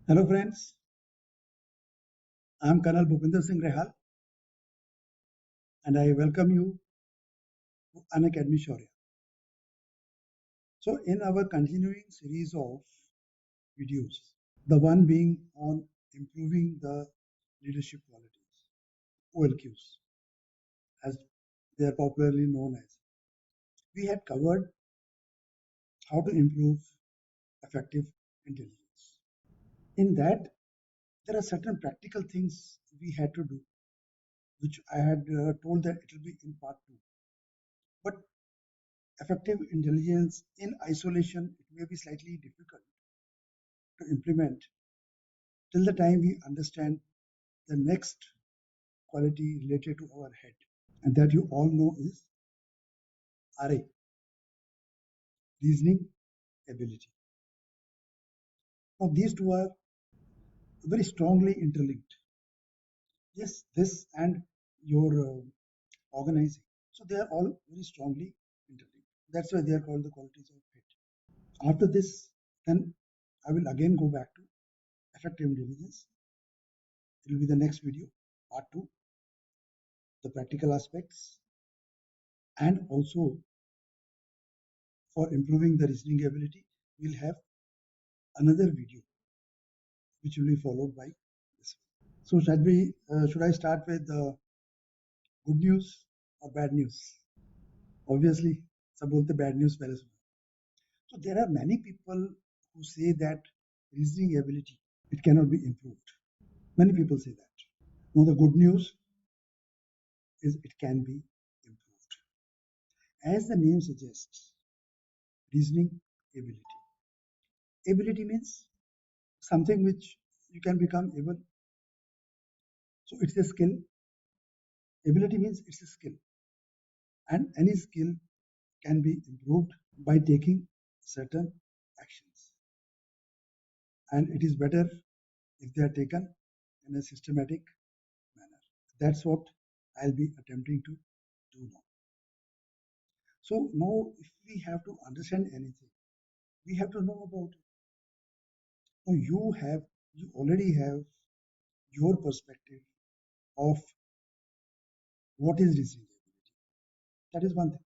Hello friends, I am Colonel Bhupinder Singh Rehal and I welcome you to Unacademy Shaurya. So in our continuing series of videos, the one being on improving the leadership qualities, OLQs, as they are popularly known as, we had covered how to improve effective intelligence. In that, there are certain practical things we had to do, which I had told that it will be in part 2. But effective intelligence in isolation, it may be slightly difficult to implement till the time we understand the next quality related to our head. And that you all know is RA, reasoning ability. Now, these two are very strongly interlinked. Yes, this and your organizing. So they are all very strongly interlinked. That's why they are called the qualities of head. After this, then I will again go back to effective intelligence. It will be the next video, part 2, the practical aspects, and also for improving the reasoning ability, we'll have another video which will be followed by this one. So should I start with the good news or bad news? Obviously, सब बोलते bad news पहले सुनो. So there are many people who say that reasoning ability, it cannot be improved. Many people say that. Now the good news is it can be improved. As the name suggests, reasoning ability. Ability means something which you can become able. So it's a skill. Ability means it's a skill. And any skill can be improved by taking certain actions. And it is better if they are taken in a systematic manner. That's what I'll be attempting to do now. So now if we have to understand anything, we have to know about it. Now you already have your perspective of what is reasoning ability. That is one thing.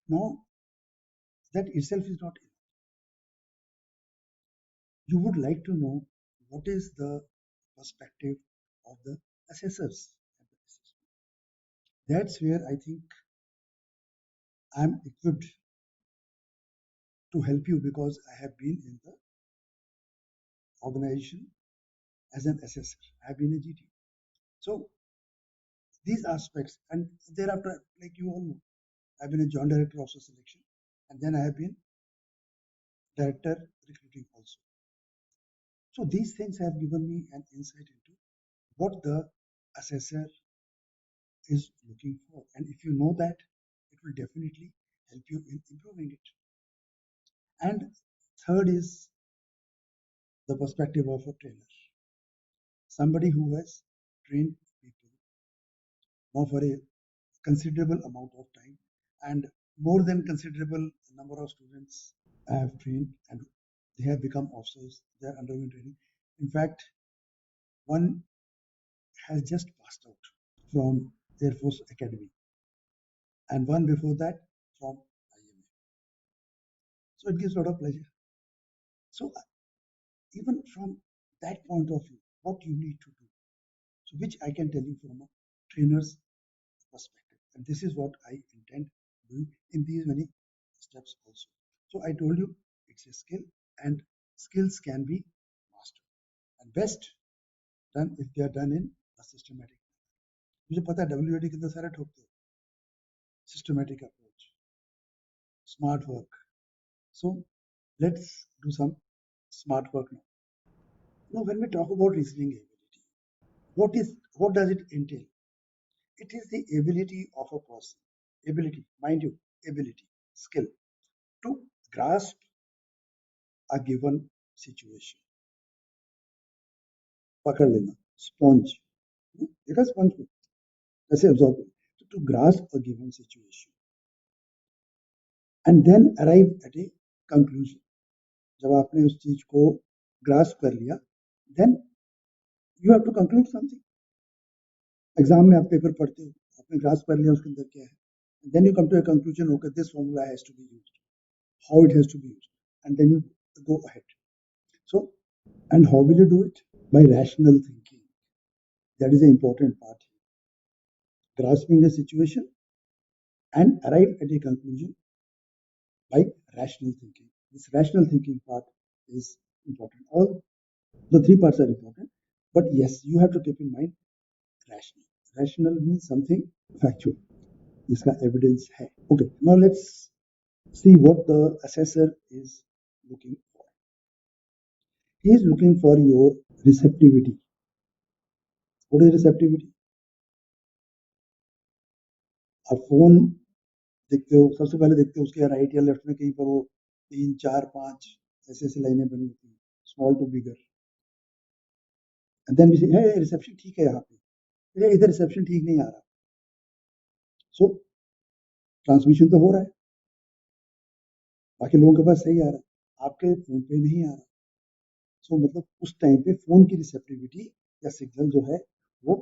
Now that itself is not enough. You would like to know what is the perspective of the assessors at the assessment. That's where I think I'm equipped to help you because I have been in the organization as an assessor. I have been a GT. So these aspects, and thereafter, like you all know, I've been a joint director of selection, and then I have been director recruiting also. So these things have given me an insight into what the assessor is looking for. And if you know that, it will definitely help you in improving it. And third is the perspective of a trainer, somebody who has trained people now for a considerable amount of time and more than considerable number of students I have trained and they have become officers, they are undergoing training. In fact, one has just passed out from Air Force Academy and one before that from IMA. So it gives a lot of pleasure. So even from that point of view, what you need to do, so which I can tell you from a trainer's perspective. And this is what I intend doing in these many steps also. So I told you it's a skill and skills can be mastered and best done if they are done in a systematic manner. मुझे पता है WAD कितना सारा ठोकते हो. Systematic approach, smart work. So let's do some smart work now. Now when we talk about reasoning ability, what does it entail? It is the ability of a person, ability, mind you, ability, skill, to grasp a given situation. पकड़ लेना, sponge, देखा sponge को कैसे absorb करें? So to grasp a given situation and then arrive at a conclusion. जब आपने उस चीज को ग्रास्प कर लिया, then you have to conclude something. Exam में आप पेपर पढ़ते हो, आपने ग्रास्प कर लिया उसके अंदर क्या है, then you come to a conclusion, okay this formula has to be used, how it has to be used, and then you go ahead. So, and how will you do it? By rational thinking. That is the important part. Grasping a situation and arrive at a conclusion by rational thinking. This rational thinking part is important. All the three parts are important, but yes, you have to keep in mind rational. Rational means something factual. जिसका evidence है. Okay, now let's see what the assessor is looking for. He is looking for your receptivity. What is receptivity? आप phone देखते हो, सबसे पहले देखते हो उसके राइट या लेफ्ट में कहीं पर वो 3, 4, 5 ऐसे ऐसे लाइनें बनी होती हैं, small to bigger, and then we say है रिसेप्शन ठीक है, यहाँ पे इधर रिसेप्शन ठीक नहीं आ रहा, सो ट्रांसमिशन तो हो रहा है, बाकी लोगों के पास सही आ रहा है, आपके फोन पे नहीं आ रहा, सो मतलब उस टाइम पे फोन की रिसेप्टिविटी या सिग्नल जो है वो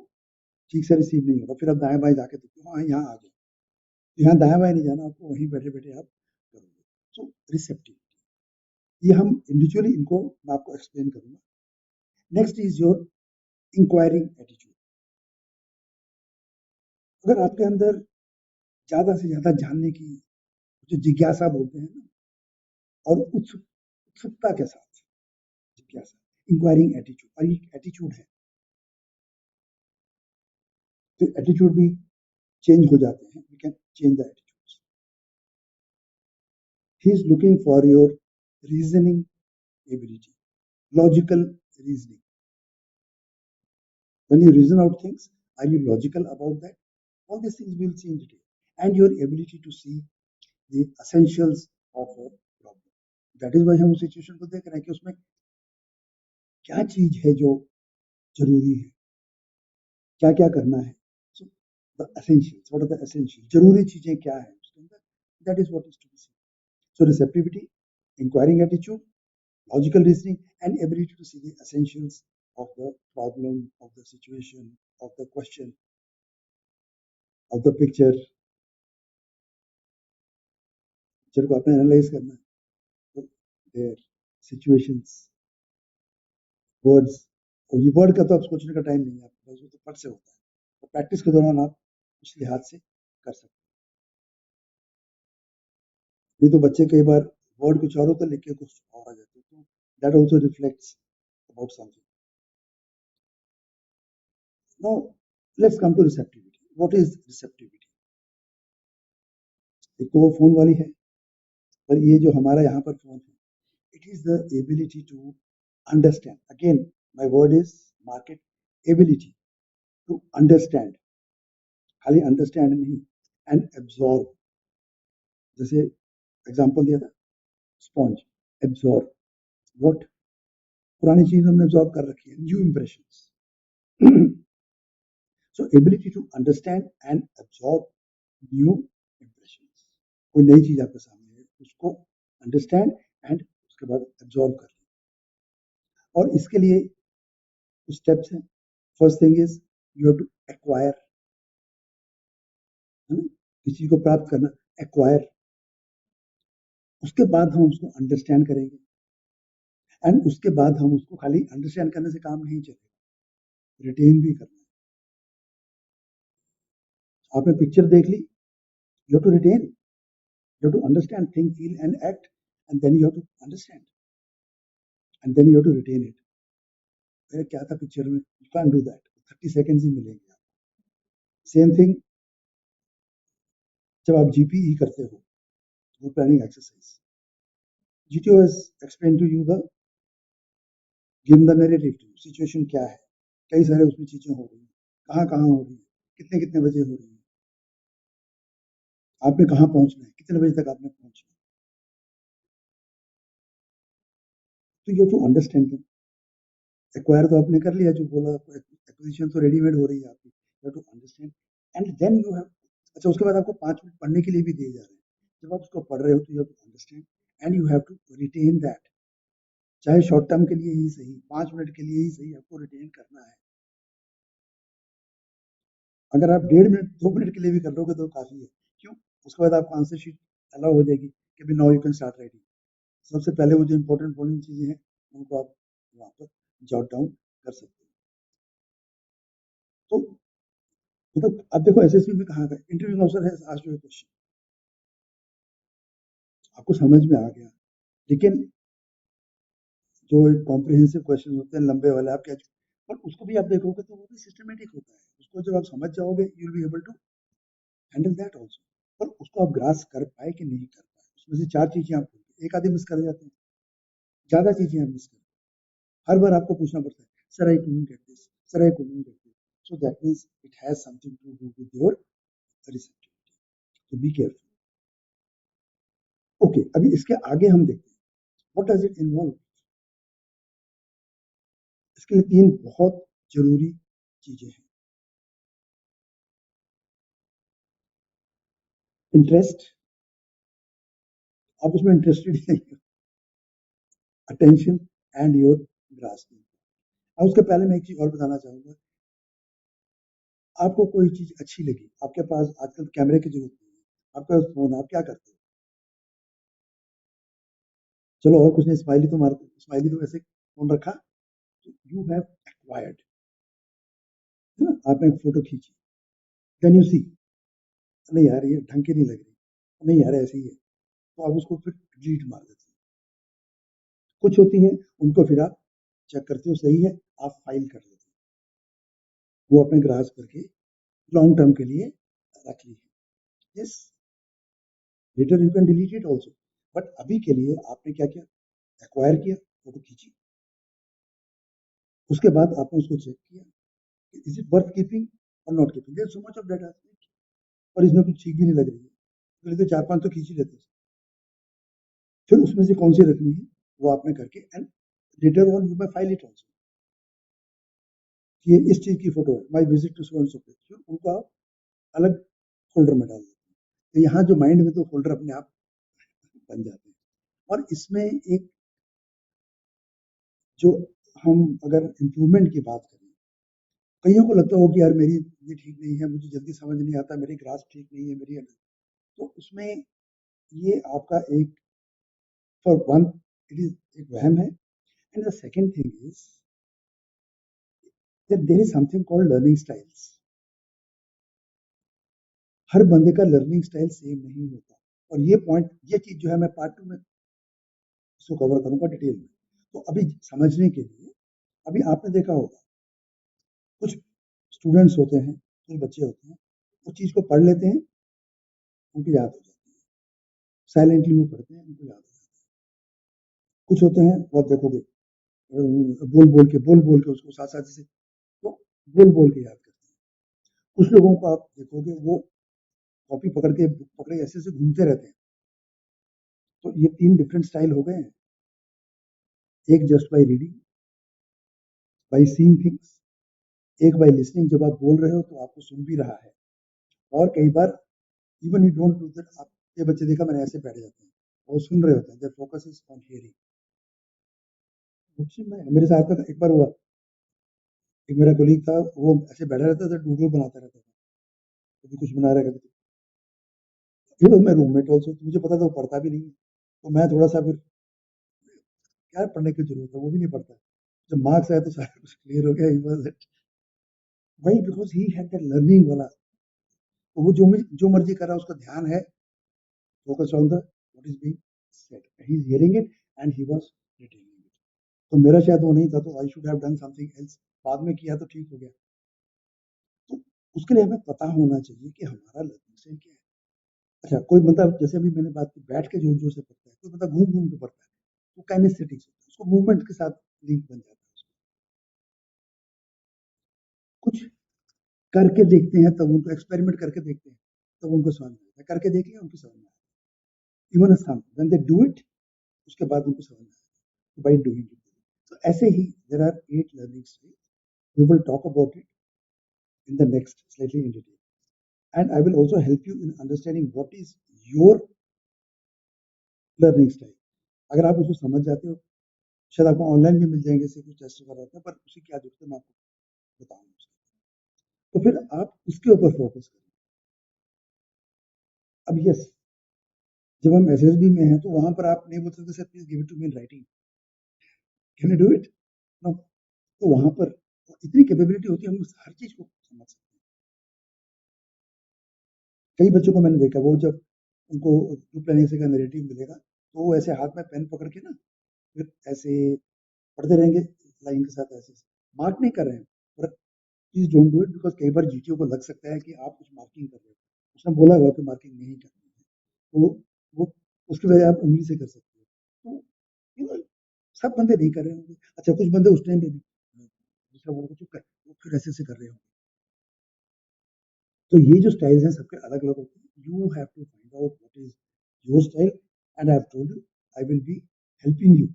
ठीक से रिसीव नहीं होगा. फिर आप दाएं बाएं जाके देखते हो, हाँ यहाँ आ गए, यहाँ दाएं बाएं नहीं जाना आपको, वहीं बैठे बैठे आप करोगे. सो रिसेप्टिविटी, ये हम इंडिविजुअली इनको मैं आपको एक्सप्लेन करूंगा. Next is your enquiring attitude. अगर आपके अंदर ज्यादा से ज्यादा जानने की जो जिज्ञासा बोलते हैं ना, और उत्सुकता के साथ जिज्ञासा, इंक्वायरिंग एटीट्यूड, और ये एटीट्यूड है, तो एटीट्यूड भी चेंज हो जाते हैं. We can change the attitudes. He is looking for your reasoning ability, logical reasoning. When you reason out things, are you logical about that? All these things we'll see in detail. And your ability to see the essentials of a problem. That is why हम उस situation को देख रहे हैं कि उसमें क्या चीज है जो जरूरी है, क्या क्या करना है. So the essentials, what are the essentials? जरूरी चीजें क्या है उसके अंदर? That is what is to be seen. So receptivity, inquiring attitude, logical reasoning, and ability to see the essentials of the problem, of the situation, of the question, of the picture. Picture को आपने analyse करना है, तो there situations, words, और ये word का तो आप सोचने का टाइम नहीं है आपके पास, वो तो फट से होता है, तो प्रैक्टिस के दौरान आप उस लिहाज से कर सकते हैं. नहीं तो बच्चे कई बार वर्ड कुछ और होता है, लिख के कुछ और आ जाते हैं, तो that also reflects about something. Now let's come to receptivity. What is receptivity? एक तो वो फोन वाली है, पर ये जो हमारा यहाँ पर फोन है, it is the ability to understand. Again, my word is market, ability to understand. खाली understand नहीं, and absorb. जैसे एग्जांपल दिया था, स्पॉन्ज, absorb. what? पुरानी चीज हमने absorb कर रखी है, new impressions. So ability to understand and absorb new impressions. कोई नई चीज आपके सामने है, उसको understand and उसके बाद absorb कर लें. और इसके लिए कुछ स्टेप्स हैं. First thing is you have to acquire, है ना, किसी चीज को प्राप्त करना, एक्वायर. उसके बाद हम उसको अंडरस्टैंड करेंगे, एंड उसके बाद हम उसको खाली अंडरस्टैंड करने से काम नहीं चलेगा, रिटेन भी करना है. आपने पिक्चर देख ली, you have to retain, you have to understand, think, feel and act, and then you have to understand, and then you have to retain it. अरे क्या था पिक्चर में, you can do that, 30 seconds ही मिलेंगे आपको. Same thing जब आप GPE करते हो, वो planning exercise, GTO has explain to you the, given the narrative to, situation क्या है, कई सारे उसमें चीजें हो रही हैं, कहाँ कहाँ हो रही है, कितने कितने बजे हो रही है, आपने कहाँ पहुंचना है, कितने बजे तक आपने पहुंचना है. तो you to understand them. Acquire तो आपने कर लिया, जो बोला, एक्विजिशन तो रेडीमेड हो रही है आपकी, you to understand, and then you have, अच्छा उसके बाद आपको 5 मिनट पढ़ने के लिए भी दिए जा रहे हैं. जब आप उसको पढ़ रहे हो तो you have to understand and you have to retain that. चाहे शॉर्ट टर्म के लिए ही सही, 5 मिनट के लिए ही सही, आपको रिटेन करना है। अगर आप 1.5 मिनट 2 मिनट के लिए भी कर लोगे तो काफी है। क्यों? उसके बाद आपको आंसर शीट अलाउ हो जाएगी कि भाई now you can start writing. सबसे पहले वो जो इंपॉर्टेंट चीजें हैं उनको आप वहां पर जॉट डाउन कर सकते हैं। तो मतलब अब देखो एसएसबी में कहा गया, इंटरव्यू ऑफिसर है आस्क्ड यू क्वेश्चन, आपको समझ में आ गया, लेकिन जो एक कॉम्प्रिहेंसिव क्वेश्चन होते हैं लंबे वाले, आप क्या, पर उसको भी आप देखोगे तो वो भी सिस्टमेटिक होता है, उसको जब आप समझ जाओगे you will be able to handle that also. पर उसको आप ग्रास कर पाए कि नहीं कर पाए, उसमें से 4 चीजें आप एक आधे मिस कर जाते हैं, ज्यादा चीजें आप मिस करते हैं। हर बार आपको पूछना पड़ता है, sir I couldn't get this, sir I couldn't get this, so that means it has something to do with your receptivity, तो बी केयरफुल। ओके, अभी इसके आगे हम देखते हैं व्हाट डज इट इन्वॉल्व। इसके लिए 3 बहुत जरूरी चीजें हैं। इंटरेस्ट, आप उसमें इंटरेस्टेड नहीं हो, अटेंशन एंड योर ग्रास्पिंग। अब उसके पहले मैं एक चीज और बताना चाहूंगा, आपको कोई चीज अच्छी लगी, आपके पास आजकल कैमरे की जरूरत नहीं है, आपका फोन, आप क्या करते हो, चलो और कुछ नहीं, स्माइली तो मारते, स्माइली तो ऐसे फोन रखा, यू हैव एक्वायर्ड, है ना, आपने एक फोटो खींची, देन यू सी, नहीं यार ये ढंग की नहीं लग रही, नहीं यार ऐसे ही है, तो आप उसको फिर डिलीट मार देते हैं। कुछ होती है उनको फिर आप चेक करते हो सही है, आप फाइल कर लेते हो, वो अपने ग्रास करके लॉन्ग टर्म के लिए रख ली है। Yes, later you can delete it also, but अभी के लिए आपने क्या किया, एक्वायर किया, फोटो खींची, उसके बाद आपने उसको चेक किया इज इट वर्थ कीपिंग और not keeping, there so much of data, और इसमें कुछ ठीक भी नहीं लग रही है, तो 4-5 तो खींच ही लेते हैं, फिर उसमें से कौन सी रखनी है वो आपने करके, and later on you may file it also, ये इस चीज की फोटो है, my visit to so and so place, उनको आप अलग फोल्डर में डाल देते हैं, तो यहाँ जो माइंड में तो फोल्डर अपने आप बन जाते हैं। और इसमें एक जो हम अगर इम्प्रूवमेंट की बात करें, कईयों को लगता हो कि यार मेरी ये ठीक नहीं है, मुझे जल्दी समझ नहीं आता, मेरी ग्रास ठीक नहीं है, मेरी, तो उसमें ये आपका एक, फॉर वन इट इज एक वहम है, and the second thing is that there is something called learning styles. हर बंदे का लर्निंग स्टाइल सेम नहीं होता, और ये पॉइंट, ये चीज जो है मैं पार्ट 2 में इसको कवर करूंगा डिटेल में। तो अभी समझने के लिए, अभी आपने देखा होगा कुछ स्टूडेंट्स होते हैं, कुछ बच्चे होते हैं, उस चीज को पढ़ लेते हैं, उनको याद हो जाती है, साइलेंटली वो पढ़ते हैं, उनको याद हो जाता है। कुछ होते हैं वो देखोगे बोल बोल के उसको साथ साथ से, तो बोल के याद करते हैं। कुछ लोगों को आप देखोगे वो कॉपी पकड़ के, बुक पकड़े ऐसे ऐसे घूमते रहते हैं, तो ये 3 डिफरेंट स्टाइल हो गए हैं। एक just by reading, by seeing things, एक बाय लिसनिंग, जब आप बोल रहे हो तो आपको सुन भी रहा है, और कई बार even you don't do that, आप ये बच्चे देखा मैंने ऐसे बैठ जाते हैं, वो सुन रहे होते हैं, their focus is on hearing. मेरे साथ में एक बार हुआ, एक मेरा कोलीग था, वो ऐसे बैठा रहता था, डूडल बनाता रहता था, कभी कुछ बना रहा है, कभी फिर मैं रूममेट ऑल्सो, तो मुझे पता था वो पढ़ता भी नहीं है, तो मैं थोड़ा सा फिर, क्या पढ़ने की जरूरत है, वो भी नहीं पढ़ता, जब मार्क्स आए तो सारा कुछ क्लियर हो गया, ही वाज इट, वही because he had that learning वाला, तो वो जो मर्जी कर रहा है, उसका ध्यान है, focus on the what is being said, he is hearing it and he was retaining it. तो मेरा शायद वो नहीं था, तो आई should have done something else, बाद में किया तो ठीक हो गया। तो उसके लिए हमें पता होना चाहिए कि हमारा लर्निंग स्टाइल क्या है। अच्छा, कोई बंदा, जैसे अभी मैंने बात की, बैठ के जोर जोर से पढ़ता है, कोई बंदा घूम घूम के पढ़ता है, वो काइनेस्थेटिक्स होता है, उसको मूवमेंट के साथ लिंक बन जाता है, कुछ करके देखते हैं तब उनको, एक्सपेरिमेंट करके देखते हैं तब उनको समझ में आता है, करके देख लिया उनको समझ में आता है, even some when they do it, उसके बाद उनको समझ में आता है बाय डूइंग इट। तो ऐसे ही there are 8 learning styles, we will talk about it in the next slightly in detail, and I will also help you in understanding what is your learning style। अगर आप उसको समझ जाते हो शायद आपको ऑनलाइन भी मिल जाएंगे ऐसे कुछ टेस्ट वगैरह होते हैं, पर उसी की आदत मैं आपको बताऊंगा। तो फिर आप उसके ऊपर फोकस करें। अब यस, जब हम एसएसबी में हैं तो वहां पर आप नहीं बोल सकते sir please give it to me in writing, can you do it? No. तो वहां पर इतनी कैपेबिलिटी होती है, हम हर चीज को समझ सकते हैं। कई बच्चों को मैंने देखा, वो जब उनको ग्रुप लेने से का नैरेटिव मिलेगा तो वो ऐसे हाथ में पेन पकड़ के ना फिर ऐसे पढ़ते रहेंगे लाइन के साथ, ऐसे मार्क नहीं कर रहे हैं, पर please don't do it, because कई बार जीटीओ को लग सकता है कि आप कुछ मार्किंग कर रहे हो, उसने बोला हुआ कि मार्किंग नहीं करनी है, तो वो उसकी वजह आप उंगली से कर सकते हो। तो यू नो सब बंदे नहीं कर रहे होंगे, अच्छा कुछ बंदे उस टाइम पे भी दूसरा बोल चुप कर, वो फिर ऐसे से कर रहे होंगे। तो ये जो स्टाइल्स हैं सबके अलग अलग होते हैं, you have to find out what is your style, and I have told you I will be helping you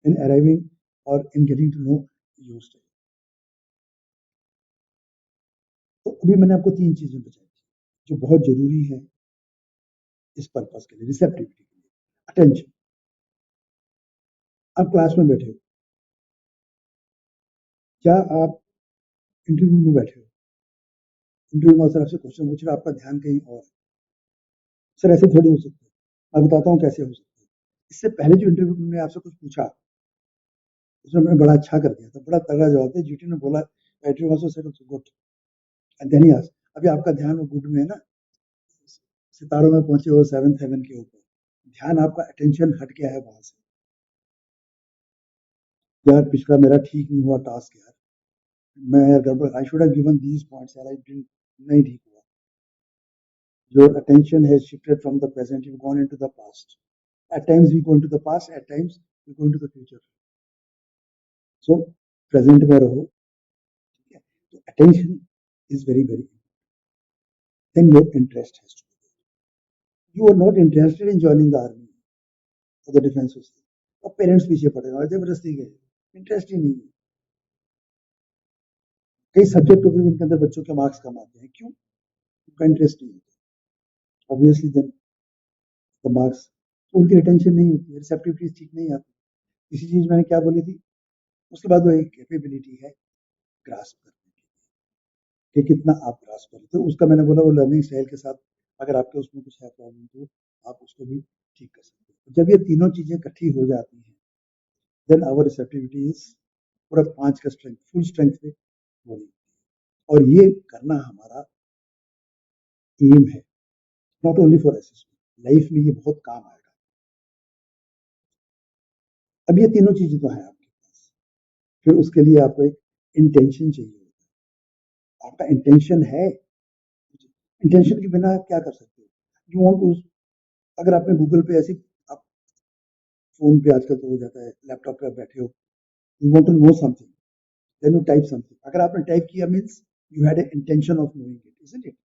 in arriving और in getting to know your style. तो अभी मैंने आपको 3 चीजें बताई जो बहुत जरूरी है इस पर्पस के लिए, रिसेप्टिविटी के लिए। अटेंशन, आप क्लास में बैठे हो, क्या आप इंटरव्यू में बैठे हो, इंटरव्यू में सर आपसे क्वेश्चन पूछ रहा है, आपका ध्यान कहीं और है, सर ऐसे थोड़ी हो सकता है, मैं बताता हूँ कैसे हो सकता है। इससे पहले जो इंटरव्यू में आपसे कुछ पूछा, उसने मैंने बड़ा अच्छा कर दिया था, बड़ा तगड़ा जवाब दिया, जीटी ने बोला interview also said good, and then he asked, अभी आपका ध्यान वो गुड में है ना, सितारों में पहुंचे हो 7th हेवन के ऊपर, ध्यान आपका अटेंशन हट गया है वहां से, यार पिछला मेरा ठीक नहीं हुआ टास्क, यार मैं यार गड़बड़, I should have given these points, यार आई डिडंट, नहीं ठीक हुआ। Your attention has shifted from the present, you've gone into the past. At times we go into the past, at times we go into the future. So present में रहो, ठीक है? तो attention is very very important. Then your interest has to be there. You are not interested in joining the army or the defense forces. और parents पीछे पड़े हैं और जबरदस्ती गए, इंटरेस्ट ही नहीं है। कई सब्जेक्ट होते हैं जिनके अंदर बच्चों के मार्क्स कम आते हैं, क्यों? उनका इंटरेस्ट नहीं होता, ऑब्वियसली देन द मार्क्स, उनकी रिटेंशन नहीं होती, रिसेप्टिविटी ठीक नहीं आती। इसी चीज मैंने क्या बोली थी, उसके बाद वो एक कैपेबिलिटी है ग्रास्प करने की, कि कितना आप ग्रास्प करें, तो उसका मैंने बोला वो लर्निंग स्टाइल के साथ अगर आपके उसमें कुछ है प्रॉब्लम तो आप उसको भी ठीक कर सकते हो। जब ये तीनों चीजें इकट्ठी हो जाती हैं, देन आवर रिसेप्टिविटी इज पूरा 5 का स्ट्रेंथ, फुल स्ट्रेंथ पे हो रही है। और ये करना हमारा एम है, not only for assessment, life में ये बहुत काम आएगा। अब ये तीनों चीजें तो है आपके पास, फिर उसके लिए आपको एक इंटेंशन चाहिए होता है, आपका इंटेंशन है, इंटेंशन के बिना आप क्या कर सकते हो? यू वांट टू, अगर आपने गूगल पे ऐसी, आप फोन पे आजकल तो हो जाता है, लैपटॉप पे आप बैठे हो, you want to know something, then you type something, अगर आपने टाइप किया means you had a intention of knowing it, isn't it?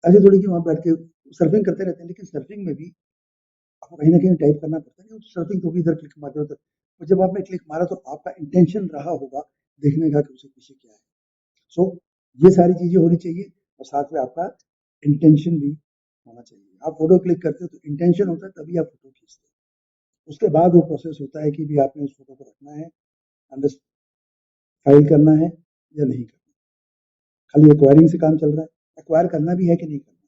ऐसे थोड़ी कि वहां बैठ के सर्फिंग करते रहते हैं, लेकिन सर्फिंग में भी आपको कहीं ना कहीं टाइप करना पड़ता है, सर्फिंग तो भी इधर क्लिक मारते हो, तो जब आपने क्लिक मारा तो आपका इंटेंशन रहा होगा देखने का कि उसे पीछे क्या है। सो ये सारी चीजें होनी चाहिए, और साथ में आपका इंटेंशन भी होना चाहिए। आप फोटो क्लिक करते हो तो इंटेंशन होता है, तभी आप फोटो खींचते हो। उसके बाद वो प्रोसेस होता है कि भी आपने उस फोटो को रखना है, अंदर फाइल करना है या नहीं करना, खाली एक्वायरिंग से काम चल रहा है, एक्वायर करना भी है कि नहीं करना,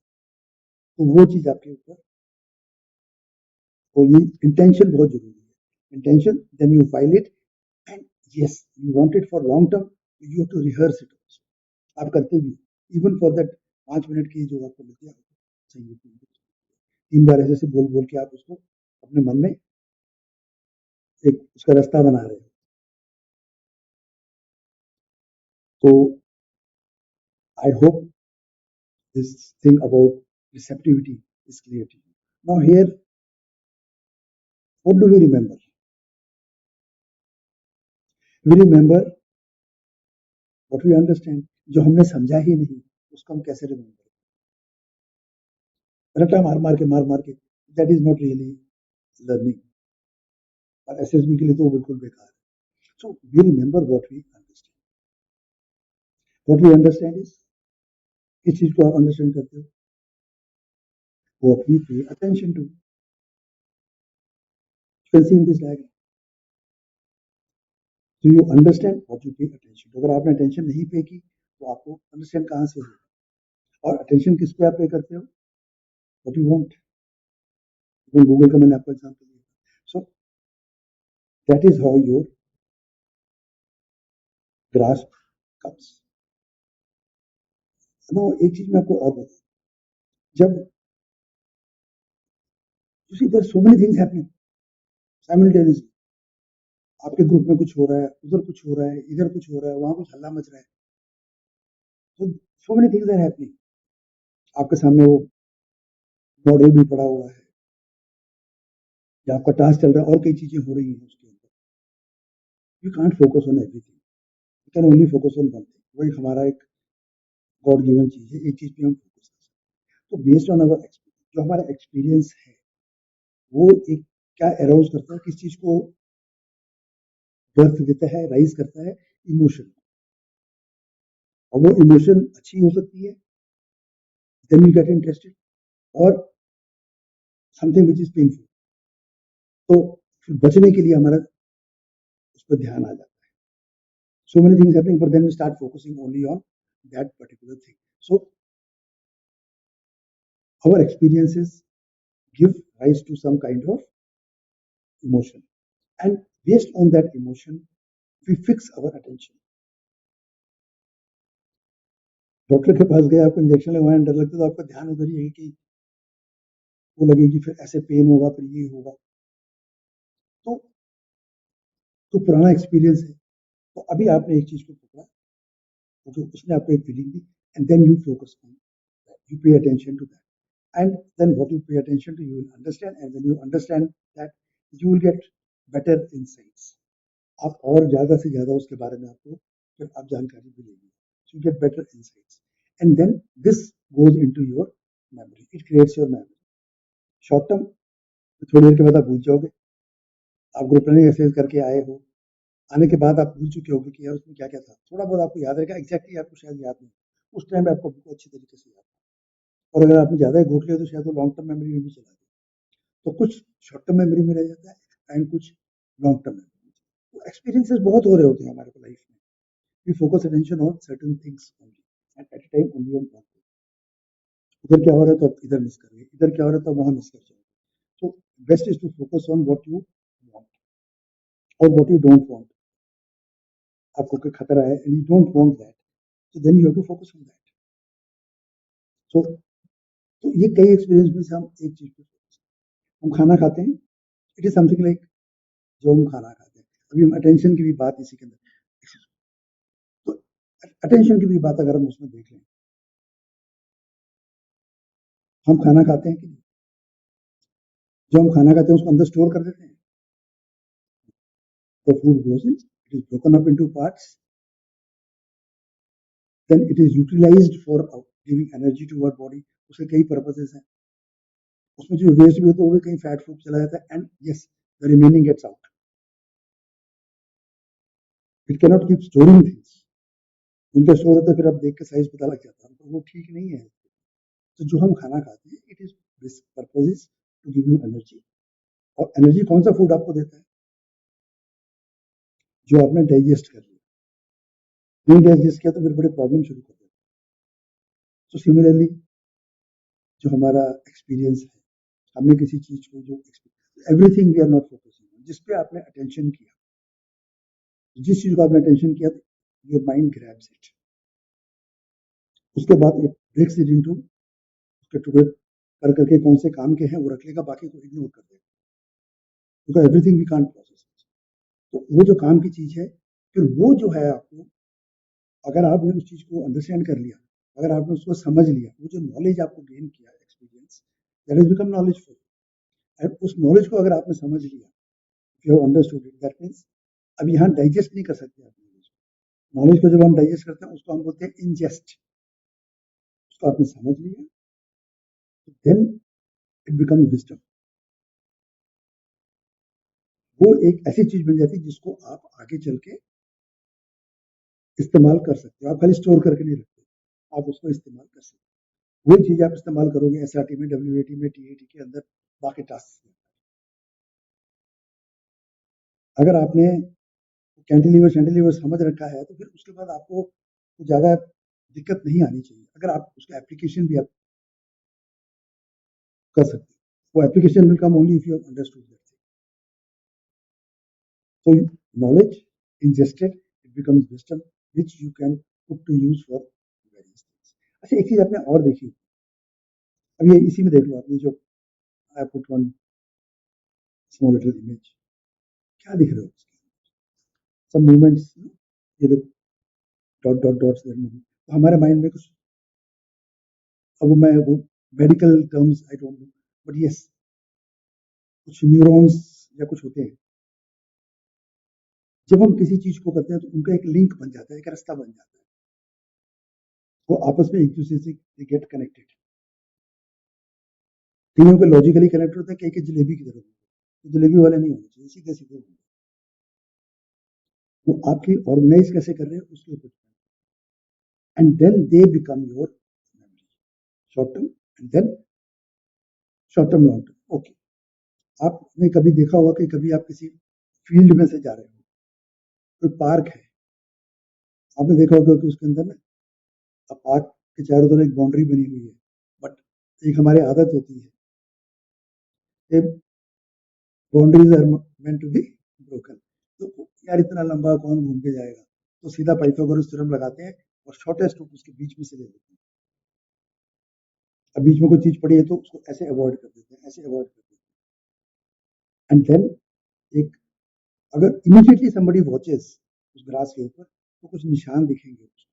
तो वो चीज आपके ऊपर, तो ये इंटेंशन बहुत जरूरी है। Intention, then you file it, and yes you want it for long term, you have to rehearse it also, आप करते भी, इवन फॉर दैट 5 मिनट की जो आपको मिलती है, चाहिए 3 बार ऐसे ऐसे बोल बोल के आप उसको अपने मन में एक उसका रास्ता बना रहे हो। तो I hope this thing about receptivity is clear to you. Now here, what do we remember? We remember what we understand. जो हमने समझा ही नहीं उसको हम कैसे रिमेंबर, रट्टा मार मार के, that is not really learning, और एसएसबी के लिए तो वो बिल्कुल बेकार है। So we remember what we understand is, किस चीज को आप अंडरस्टैंड करते हो, what we pay attention to, You can see in this diagram. So you understand what you pay attention to. अगर आपने attention नहीं पे की तो आपको understand कहाँ से होगा? और attention किस पे आप पे करते हो? What you want. Google का मैंने आपको एग्जाम्पल दिया. So that is how your grasp comes. Now एक चीज मैं आपको और बताऊं. जब you see there are so many things happening simultaneously. आपके ग्रुप में कुछ हो रहा है, उधर कुछ हो रहा है, इधर कुछ हो रहा है, वहां कुछ हल्ला मच रहा है. So so many things are happening. आपके सामने वो मॉडल भी पड़ा हुआ है या आपका टास्क चल रहा है और कई चीजें हो रही हैं उसके अंदर. You can't focus on everything. You can only focus on one thing. वो एक हमारा एक गॉड गिवन चीज है. एक चीज पे हम फोकस कर सकते हैं. तो बेस्ड ऑन अवर एक्सपीरियंस, जो हमारा एक्सपीरियंस है वो एक क्या अराउज करता है, किस चीज को बर्थ देता है, राइज करता है? इमोशन. और वो इमोशन अच्छी हो सकती है, देन यू गेट इंटरेस्टेड, और समथिंग विच इज पेनफुल. तो फिर बचने के लिए हमारा उस पर ध्यान आ जाता है. So many things happening, but then we start focusing only on that particular thing. So our experiences give rise to some kind of emotion, and based on that emotion we fix our attention. Doctor के पास गए, आपको injection लगवाने डर लगता है तो आपका ध्यान उधर ही है कि वो लगेगी, फिर ऐसे पेन होगा, फिर ये होगा. तो पुराना एक्सपीरियंस है. तो अभी आपने एक चीज को पकड़ा, तो उसने आपको एक फीलिंग दी, and then you focus on that, you pay attention to that, and then what you pay attention to you will understand, and when you understand that you will get better insights. आप और ज्यादा से ज्यादा उसके बारे में आपको फिर आप जानकारी मिलेगी. So you get better insights, and then this goes into your memory. It creates your memory. Short term, थोड़ी देर के बाद आप भूल जाओगे. आप ग्रुप रनिंग एक्सरसाइज करके आए हो, आने के बाद आप भूल चुके होगे कि यार उसमें क्या क्या था. थोड़ा बहुत आपको याद रहेगा, एग्जैक्टली आपको शायद याद नहीं, उस टाइम आपको अच्छी तरीके से याद. और अगर आपने ज्यादा ही घोट लिया तो शायद वो लॉन्ग टर्म मेमोरी में भी चला जाए. तो कुछ शॉर्ट टर्म मेमोरी में रह जाता है एंड कुछ लॉन्ग टर्म मेमोरी. तो एक्सपीरियंसेस बहुत हो रहे होते हैं हमारे को लाइफ में. We focus attention on certain things only and at a time only on one thing. उधर क्या हो रहा है तो आप इधर मिस कर रहे, इधर क्या हो रहा है तो वहां मिस कर जाओगे. तो best is to focus on what you want और व्हाट यू डोंट वांट. आपको कोई खतरा है and you don't want that, so then you have to focus on that. So तो ये कई एक्सपीरियंस में से हम एक चीज पे focus. हम खाना खाते हैं, इट इज समथिंग लाइक जो हम खाना खाते हैं. अभी हम अटेंशन की भी बात इसी के अंदर. तो अटेंशन की भी बात अगर हम उसमें देख लें, हम खाना खाते हैं कि नहीं? जो हम खाना खाते हैं उसको अंदर स्टोर कर देते हैं. The food goes in, it is broken up into parts, then it is utilized for giving energy to our body. उसके कई पर्पसेस हैं. उसमें जो वेस्ट भी होता है वो भी कहीं फैट फूड चला जाता है, and yes the remaining gets out. It can not keep storing things. जिनका स्टोर होता है फिर आप देख के साइज पता लग जाता है, तो वो ठीक नहीं है. तो जो हम खाना खाते हैं, it is this purpose is to give you energy. और एनर्जी कौन सा फूड आपको देता है? जो आपने डाइजेस्ट कर लिया. नहीं डाइजेस्ट किया तो फिर बड़े प्रॉब्लम शुरू कर देते. तो सिमिलरली जो हमारा एक्सपीरियंस है, हमने किसी चीज को जो everything we are not focusing, जिस पे आपने अटेंशन किया, जिस चीज को आपने अटेंशन किया, योर माइंड ग्रैब्स इट. उसके बाद इट ब्रेक्स इट इनटू उसके टुकड़े कर करके कौन से काम के हैं वो रख लेगा, बाकी को इग्नोर कर देगा. Because everything we can't process. तो वो जो काम की चीज है, फिर वो जो है आपको, अगर आपने उस चीज को अंडरस्टैंड कर लिया, अगर आपने उसको समझ लिया, वो जो नॉलेज आपको गेन किया, experience, that is become knowledge for. And उस नॉलेज को अगर आपने समझ लिया, you have understood it, that means अब यहाँ डाइजेस्ट नहीं कर सकते आप नॉलेज को. नॉलेज को जब हम डाइजेस्ट करते हैं उसको हम बोलते हैं इंजेस्ट. उसको आपने समझ लिया, देन इट बिकम्स विजडम. वो एक ऐसी चीज बन जाती है जिसको आप आगे चल के इस्तेमाल कर सकते हो. आप खाली स्टोर करके नहीं रखते, आप उसको इस्तेमाल कर सकते हो. वही चीज आप इस्तेमाल करोगे एसआरटी में, डब्ल्यूएटी में, टीएटी के अंदर, बाकी टास्क में. अगर आपने कैंटिलीवर समझ रखा है तो फिर उसके बाद आपको कुछ ज़्यादा दिक्कत नहीं आनी चाहिए, अगर आप उसका एप्लीकेशन भी आप कर सकते हैं। वो application will come only if you have understood that thing. So knowledge ingested, it becomes wisdom, which you can put to use for various things. अच्छा, एक चीज आपने और देखी, अब ये इसी में देख लो, आपने जो I put one small little image, क्या दिख रहा है उसके सब मूवमेंट्स, ये देखो डॉट डॉट डॉट्स, तो हमारे माइंड में कुछ, अब वो medical terms I don't know, but yes कुछ न्यूरॉन्स या कुछ होते हैं, जब हम किसी चीज को करते हैं तो उनका एक लिंक बन जाता है, एक रास्ता बन जाता है, वो आपस में एक दूसरे से गेट कनेक्टेड, कईयों के लॉजिकली कनेक्ट होते हैं, कई के जलेबी की तरह, तो जलेबी वाले नहीं होने चाहिए, सीधे सीधे होंगे, वो आपकी ऑर्गेनाइज कैसे कर रहे हैं उसके ऊपर, and then they become your memory, short term and then short term long term. Okay, आपने कभी देखा होगा कि कभी आप किसी फील्ड में से जा रहे हो, कोई पार्क है, आपने देखा होगा कि उसके अंदर ना, अब पार्क के चारों तरफ एक बाउंड्री बनी हुई है, बट एक हमारी आदत होती है, boundaries are meant to be broken, तो यार इतना लंबा कौन घूम के जाएगा, तो सीधा पाइथागोरस थ्योरम लगाते हैं और शॉर्टेस्ट रूट उसके बीच में से ले लेते हैं, अब बीच में कोई चीज पड़ी है तो उसको ऐसे अवॉइड कर देते हैं, ऐसे अवॉइड कर देते हैं, एंड देन एक, अगर इमीडिएटली समबडी वॉचेस उस ग्रास के ऊपर तो कुछ निशान दिखेंगे उसको,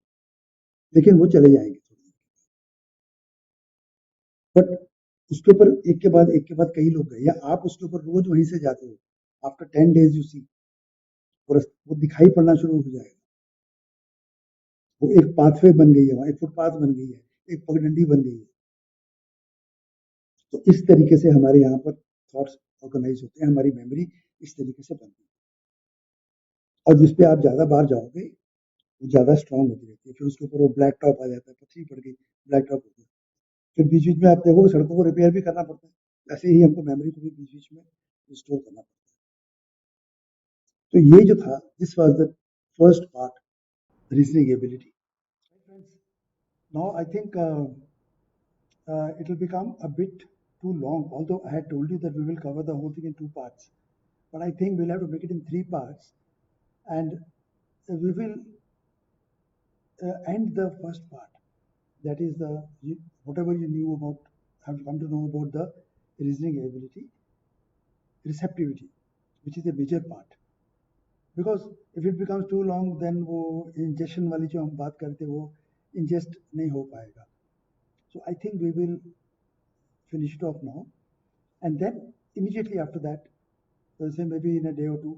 लेकिन वो चले जाएंगे थोड़ी, बट उसके ऊपर एक के बाद कई लोग गए, या आप उसके ऊपर रोज वहीं से जाते हो, आफ्टर 10 days यू सी, वो दिखाई पड़ना शुरू हो जाएगा, वो एक पाथवे बन गई है, वहां एक फुटपाथ बन गई है, एक पगडंडी बन गई है, तो इस तरीके से हमारे यहाँ पर थॉट्स ऑर्गेनाइज होते हैं, हमारी मेमोरी इस तरीके से बनती है, और जिसपे आप ज्यादा बार जाओगे वो ज्यादा स्ट्रांग होती रहती है, फिर उसके ऊपर वो ब्लैक टॉप आ जाता है, पथरी पड़ गई, ब्लैक टॉप हो गया, फिर बीच बीच में आप देखोगे सड़कों को रिपेयर भी करना पड़ता है, ऐसे ही हमको मेमोरी को भी बीच बीच में रिस्टोर करना पड़ता है। तो ये जो था, this was the first part, reasoning ability. Now I think it will become a bit too long, although I had told you that we will cover the whole thing in 2 parts, but I think we'll have to make it in 3 parts, and we will end the first part, that is whatever you knew about, have come to know about the reasoning ability, receptivity, which is a major part, because if it becomes too long then वो ingestion वाली जो हम बात करते वो ingest नहीं हो पाएगा, so I think we will finish it off now, and then immediately after that, say maybe in a day or two,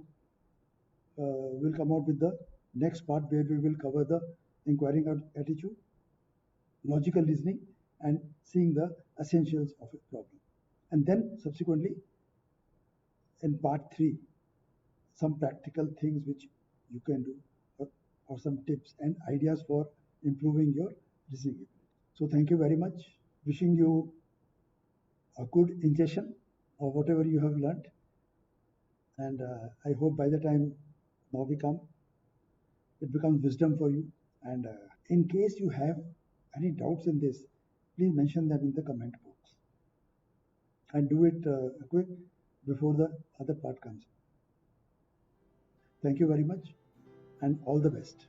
we'll come out with the next part where we will cover the inquiring attitude, logical reasoning, and seeing the essentials of a problem. And then subsequently, in part 3, some practical things which you can do, or some tips and ideas for improving your reasoning ability. So thank you very much. Wishing you a good ingestion of whatever you have learned. And I hope by the time now we come, it becomes wisdom for you. And in case you have any doubts in this, please mention them in the comment box, and do it quick before the other part comes. Thank you very much, and all the best.